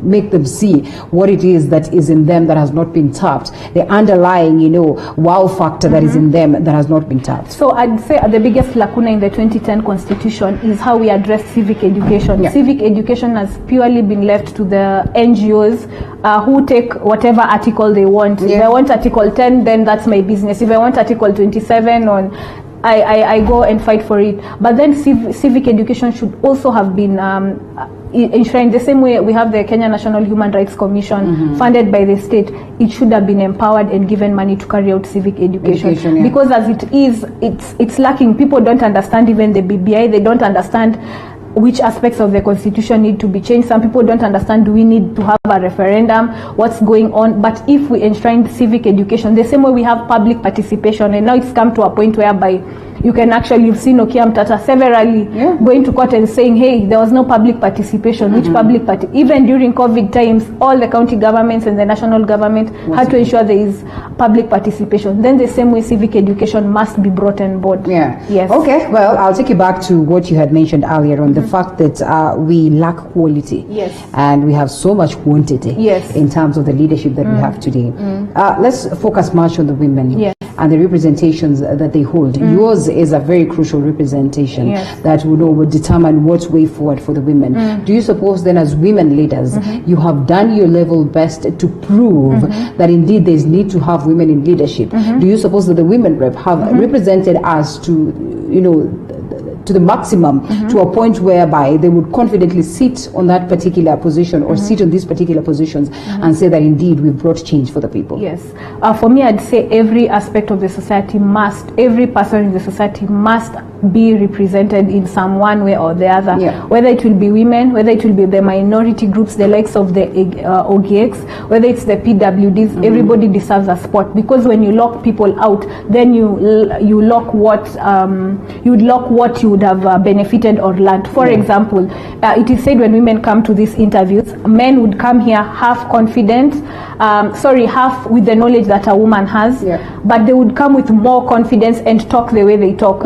make them see what it is that is in them that has not been tapped, the underlying, wow factor that is in them that has not been tapped. So I'd say the biggest lacuna in the 2010 constitution is how we address civic education. Civic education has purely been left to the NGOs who take whatever article they want. If I want Article 10, then that's my business. If I want Article 27 I go and fight for it. But then civic education should also have been enshrined the same way we have the Kenya National Human Rights Commission funded by the state. It should have been empowered and given money to carry out civic education. Because as it is, it's lacking. People don't understand even the BBI. They don't understand which aspects of the constitution need to be changed. Some people don't understand, do we need to have a referendum, what's going on? But if we enshrine civic education, the same way we have public participation, and now it's come to a point whereby you can actually, you've seen Okia Mtata severally going to court and saying, hey, there was no public participation. Which public even during COVID times, all the county governments and the national government had to ensure there is public participation. Then the same way civic education must be brought on board. Yes. Okay, well, I'll take you back to what you had mentioned earlier on, the fact that we lack quality. And we have so much quantity in terms of the leadership that we have today. Let's focus much on the women. And the representations that they hold. Yours is a very crucial representation that will determine what's way forward for the women. Do you suppose then, as women leaders, you have done your level best to prove that indeed there's need to have women in leadership? Do you suppose that the women rep have represented us to to the maximum, to a point whereby they would confidently sit on that particular position or sit on these particular positions and say that indeed we've brought change for the people? Yes. For me, I'd say every aspect of the society every person in the society must be represented in some one way or the other. Yeah. Whether it will be women, whether it will be the minority groups, the likes of the OGX, whether it's the PWDs, everybody deserves a spot, because when you lock people out, then you lock what you would have benefited or learned. For example, it is said when women come to these interviews, men would come here half confident, half with the knowledge that a woman has, but they would come with more confidence and talk the way they talk.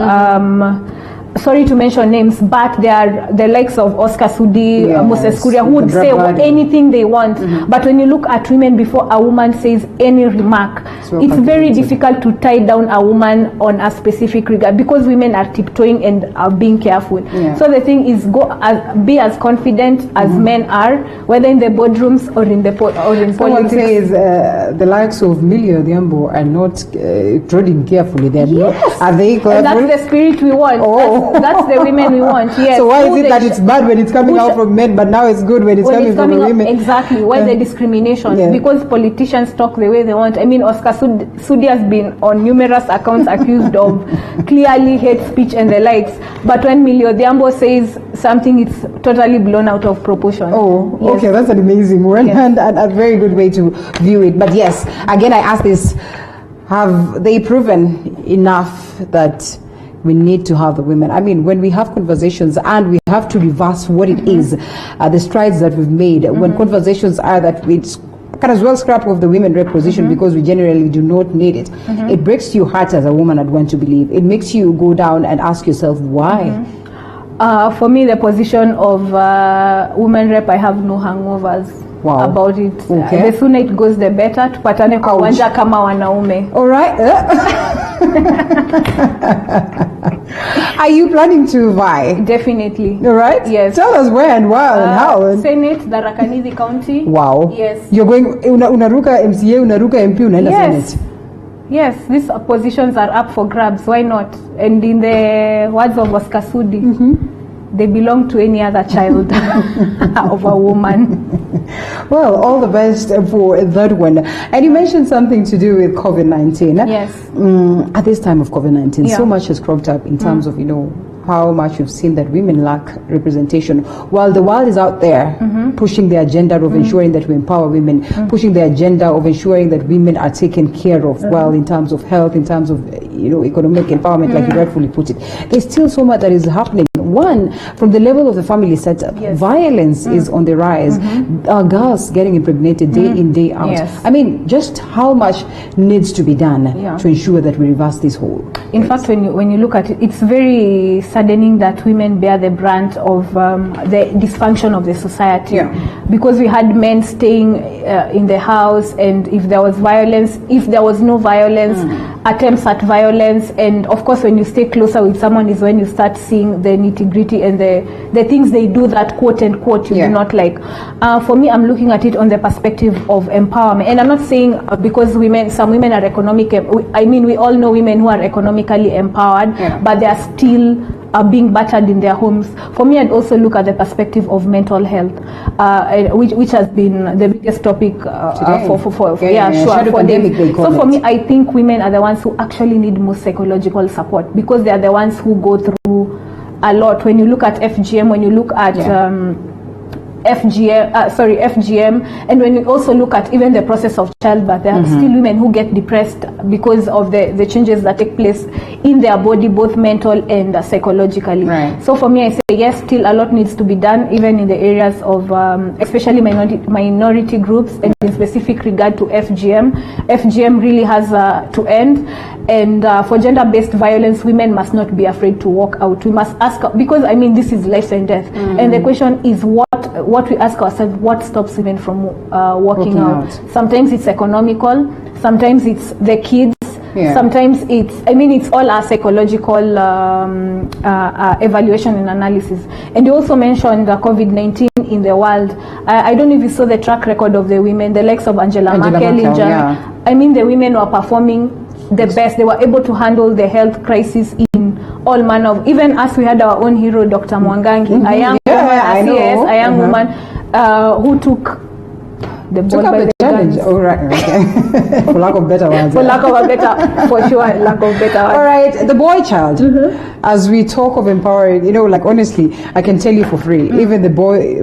Sorry to mention names, but they are the likes of Oscar Sudi, Moses Kuria, who would say anything they want. But when you look at women, before a woman says any remark, it's very difficult to tie down a woman on a specific regard, because women are tiptoeing and are being careful. So the thing is, be as confident as men are, whether in the boardrooms or in Someone politics. says the likes of Millie Odhiambo are not treading carefully. They're not. Are they careful? And that's the spirit we want. That's the women we want. Yes. So why is it that it's bad when it's coming out from men, but now it's good when it's coming from women? Exactly. Why the discrimination? Because politicians talk the way they want. I mean, Oscar Sudi has been on numerous accounts accused of clearly hate speech and the likes. But when Millie Odhiambo says something, it's totally blown out of proportion. Oh, okay, that's an amazing one and a very good way to view it. But yes, again, I ask this: have they proven enough that we need to have the women? I mean, when we have conversations and we have to reverse what it is, the strides that we've made, when conversations are that we can as well scrap off the women rep position because we generally do not need it, it breaks your heart as a woman at want to believe. It makes you go down and ask yourself why. For me, the position of women rep, I have no hangovers about it. Okay. The sooner it goes, the better. Tupatane kwa uwanja kama wanaume. All right. Are you planning to vie? Definitely. All right. Yes. Tell us where and why and how. Senate, Tharaka Nithi County. Wow. Yes. You're going, unaruka MCA, unaruka MP, unaenda Senate. Yes, these positions are up for grabs. Why not? And in the words of Oscar Sudi, they belong to any other child of a woman. Well, all the best for that one. And you mentioned something to do with COVID-19. Yes. At this time of COVID-19, so much has cropped up in terms of, how much we've seen that women lack representation. While the world is out there pushing the agenda of ensuring that we empower women, pushing the agenda of ensuring that women are taken care of, well, in terms of health, in terms of, economic empowerment, like you rightfully put it. There's still so much that is happening. One, from the level of the family setup, violence is on the rise. Girls getting impregnated day in, day out. I mean, just how much needs to be done to ensure that we reverse this whole? In fact, when you look at it, it's very saddening that women bear the brunt of the dysfunction of the society. Because we had men staying in the house, and if there was violence, if there was no violence, attempts at violence, and of course when you stay closer with someone is when you start seeing the nitty-gritty and the things they do that quote unquote you do not like. For me, I'm looking at it on the perspective of empowerment, and I'm not saying because some women are we all know women who are economically empowered, but they are still being battered in their homes. For me, I'd also look at the perspective of mental health, which has been the biggest topic for days. So for me, I think women are the ones who actually need most psychological support, because they are the ones who go through a lot. When you look at FGM, when you look at FGM, and when you also look at even the process of childbirth, there are still women who get depressed because of the changes that take place in their body, both mental and psychologically. So for me, I say yes, still a lot needs to be done, even in the areas of especially minority groups, and in specific regard to FGM. FGM really has to end, and for gender-based violence, women must not be afraid to walk out. We must ask, because this is life and death, and the question is what we ask ourselves: what stops women from walking out? Sometimes it's economical, sometimes it's the kids, sometimes it's all our psychological evaluation and analysis. And you also mentioned the COVID-19 in the world. I don't know if you saw the track record of the women, the likes of Angela Merkel in Germany. The women were performing the best. They were able to handle the health crisis in all manner of, even us, we had our own hero, Dr. Mwangangi, a young woman, a young woman who took the ball by the challenge. Oh, right. Okay. For lack of better words. For lack of a better, for sure, lack of better words. All right, the boy child. As we talk of empowering, you know, like honestly, I can tell you for free, even the boy,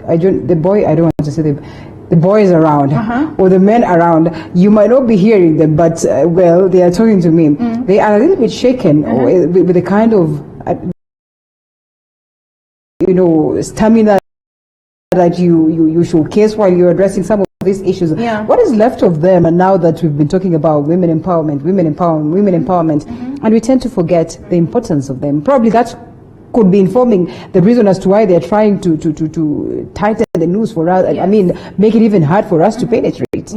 I don't want to say the boys around or the men around, you might not be hearing them, but well, they are talking to me. They are a little bit shaken with the kind of, you know, stamina that you showcase while you're addressing some of these issues. What is left of them? And now that we've been talking about women empowerment, and we tend to forget the importance of them. Probably that could be informing the reason as to why they're trying to tighten the noose for us. I mean, make it even hard for us to penetrate.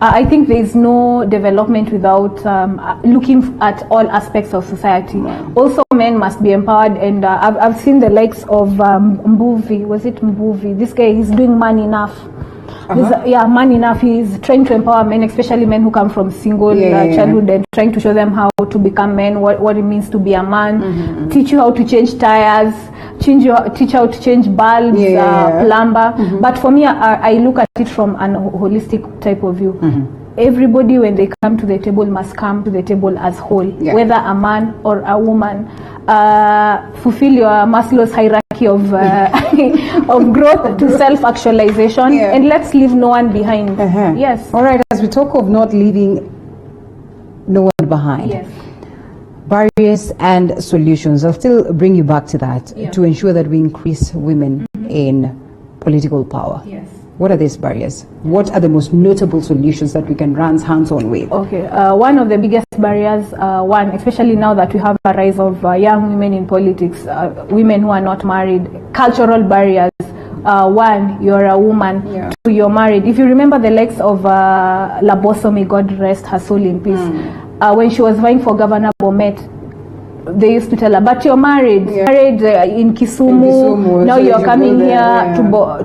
I think there is no development without looking at all aspects of society. Also, men must be empowered, and I've seen the likes of Mbuvi. Was it Mbuvi? This guy is doing Man Enough. Man Enough. He's trying to empower men, especially men who come from single childhood, and trying to show them how to become men, what it means to be a man, teach you how to change tires, teach how to change bulbs, plumber. But for me, I look at it from an holistic type of view. Everybody, when they come to the table, must come to the table as whole, whether a man or a woman. Fulfill your Maslow's hierarchy of of growth to self-actualization, and let's leave no one behind. Yes. All right. As we talk of not leaving no one behind, barriers and solutions, I'll still bring you back to that to ensure that we increase women in political power. What are these barriers? What are the most notable solutions that we can run hands-on with? Okay, one of the biggest barriers, especially now that we have a rise of young women in politics, women who are not married, cultural barriers. One, you're a woman. Two, you're married. If you remember the likes of Laboso, may God rest her soul in peace, when she was vying for Governor Bomet, they used to tell her, but you're married, in Kisumu, now so you're coming here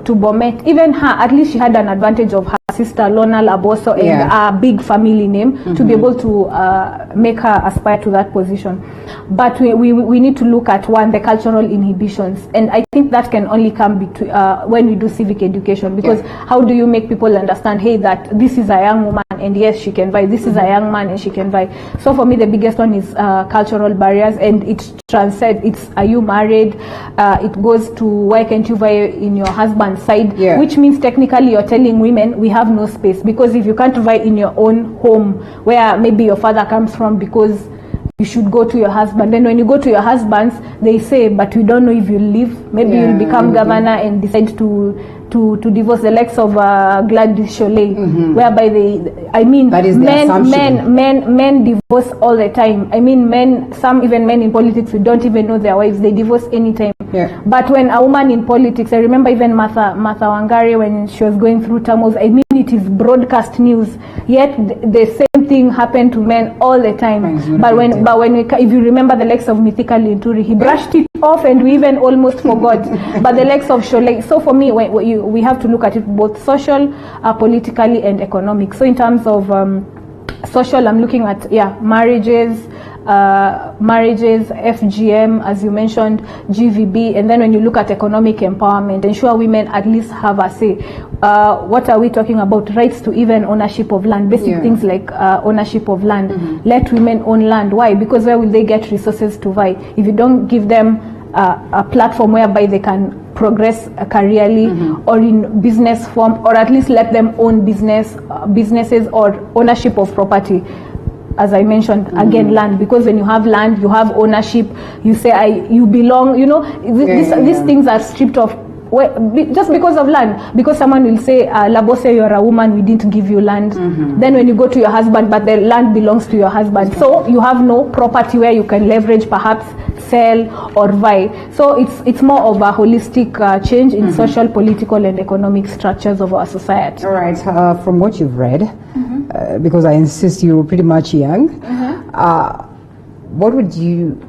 to Bomet. Even her, at least she had an advantage of her sister Lona Laboso and a big family name to be able to make her aspire to that position. But we need to look at, one, the cultural inhibitions, and I think that can only come between when we do civic education, because how do you make people understand, hey, that this is a young woman and yes, she can vie, this is a young man and she can vie. So for me, the biggest one is cultural barriers, and it transcends. It's, are you married? It goes to, why can't you vie in your husband's side? Which means technically you're telling women we have no space, because if you can't vie in your own home where maybe your father comes from, because you should go to your husband. Then when you go to your husbands, they say, but we don't know if you leave. Maybe you'll become governor and decide to divorce, the likes of Gladys Sholay, whereby men divorce all the time. I mean, some even men in politics, we don't even know their wives. They divorce anytime. But when a woman in politics, I remember even Martha Wangari, when she was going through turmoil, I mean, it is broadcast news. Yet the same thing happened to men all the time. But if you remember the likes of Mithika Linturi, he brushed it off, and we even almost forgot. But the likes of Sholay. So for me, we have to look at it both social, politically, and economic. So in terms of social, I'm looking at marriages, FGM, as you mentioned, GVB, and then when you look at economic empowerment, ensure women at least have a say. What are we talking about? Rights to even ownership of land, basic things like ownership of land. Let women own land. Why? Because where will they get resources to vie? If you don't give them a platform whereby they can progress careerly or in business form, or at least let them own businesses or ownership of property. As I mentioned, again, land, because when you have land, you have ownership, you say, you belong, these things are stripped off just because of land. Because someone will say, Labose, you're a woman, we didn't give you land. Then when you go to your husband, but the land belongs to your husband. So you have no property where you can leverage, perhaps sell or buy. So it's more of a holistic change in social, political, and economic structures of our society. All right. From what you've read, because I insist you're pretty much young, what would you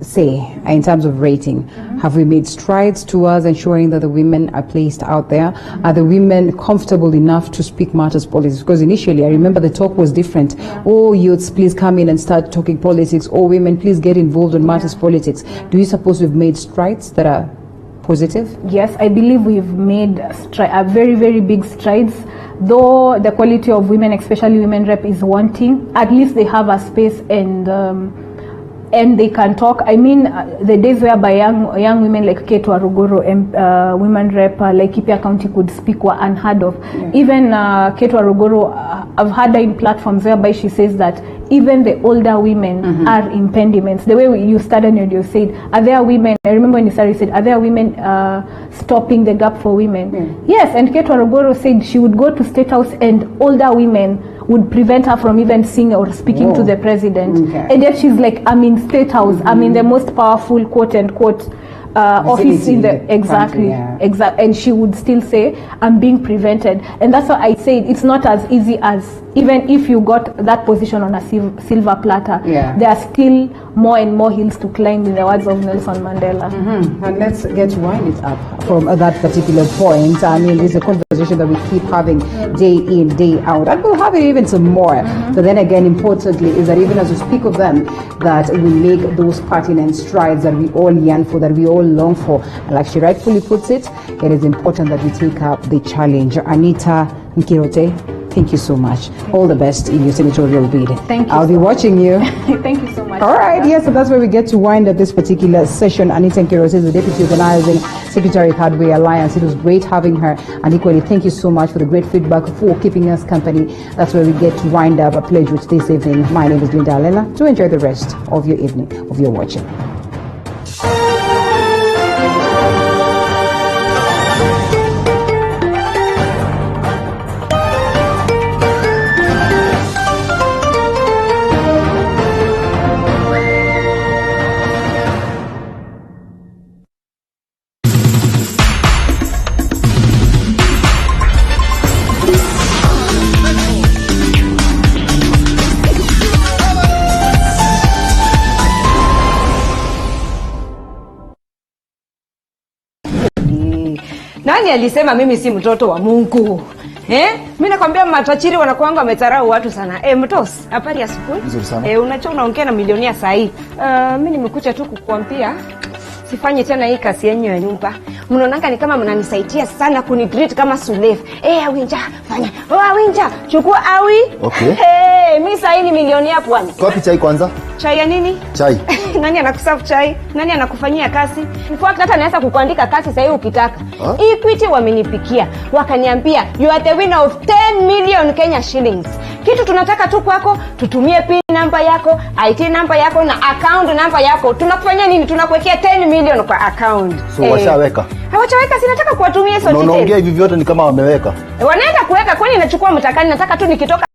say in terms of rating? Have we made strides towards ensuring that the women are placed out there? Are the women comfortable enough to speak matters politics? Because initially, I remember the talk was different. Oh, youths, please come in and start talking politics. Oh, women, please get involved in matters politics. Do you suppose we've made strides that are positive? Yes, I believe we've made very, very big strides. Though the quality of women, especially women rep, is wanting, at least they have a space and they can talk. I mean, the days whereby young women like Kate Waruguru, women rep like Laikipia County could speak were unheard of. Even Kate Waruguru, I've heard her in platforms whereby she says that even the older women are impediments. The way you started and you said, are there women, I remember when you started, you said, are there women stopping the gap for women? Yes, and Kate Waruguru said she would go to State House and older women would prevent her from even seeing or speaking to the president. And yet she's like, I'm in State House, I'm in the most powerful quote unquote office in the and she would still say, I'm being prevented. And that's why I said it's not as easy as, even if you got that position on a silver platter, there are still more and more hills to climb, in the words of Nelson Mandela. And let's get to wind it up from that particular point. I mean, it's a conversation that we keep having day in, day out, and we'll have it even some more. But then again, importantly, is that even as we speak of them, that we make those pertinent strides that we all yearn for, that we all long for. And like she rightfully puts it, it is important that we take up the challenge. Anita Nkirote, thank you so much. All the best in your senatorial bid. Thank you. I'll be watching you. Thank you so much. All right, yes, so that's where we get to wind up this particular session. Anita Nkirote is the Deputy Organizing Secretary of Pathway Alliance. It was great having her. And equally, thank you so much for the great feedback, for keeping us company. That's where we get to wind up a pledge with this evening. My name is Linda Alela. To enjoy the rest of your evening, of your watching. Nani alisema mimi si mtoto wa Mungu? Mimi nakwambia matajiri wanakuanga wametarau watu sana. Mtos, habari ya asubuhi? Nzuri sana. Unachona unaongea na milionia saa hii. Mimi nimekuja tu kukuambia sifanye tena hii kazi yenyu ya nyumba. Mnaonanga ni kama mnanisaidia sana kunigreet kama Sulef. Awinja, fanya. Awinja, chukua awi. Okay. Mimi saa hii ni milionia pwani. Kopi chai kwanza. Chai ya nini? Chai. Nani anakuserve chai? Nani anakufanyia kazi? In fact hata naweza kukuandika kazi sasa hivi ukitaka. Equity wamenipikia. Wakaniambia you are the winner of 10 million Kenya shillings. Kitu tunataka tu kwako, tutumie PIN number yako, IT number yako na account number yako. Tunakufanyia nini? Tunakuwekea 10 million kwa account. So washaweka. Hawachaweka, sinataka kuwatumia hizo details. Unaongea hivi vyote ni kama wameweka. Wanaenda kuweka, kwani nachukua mtakani, nataka tu nikitoka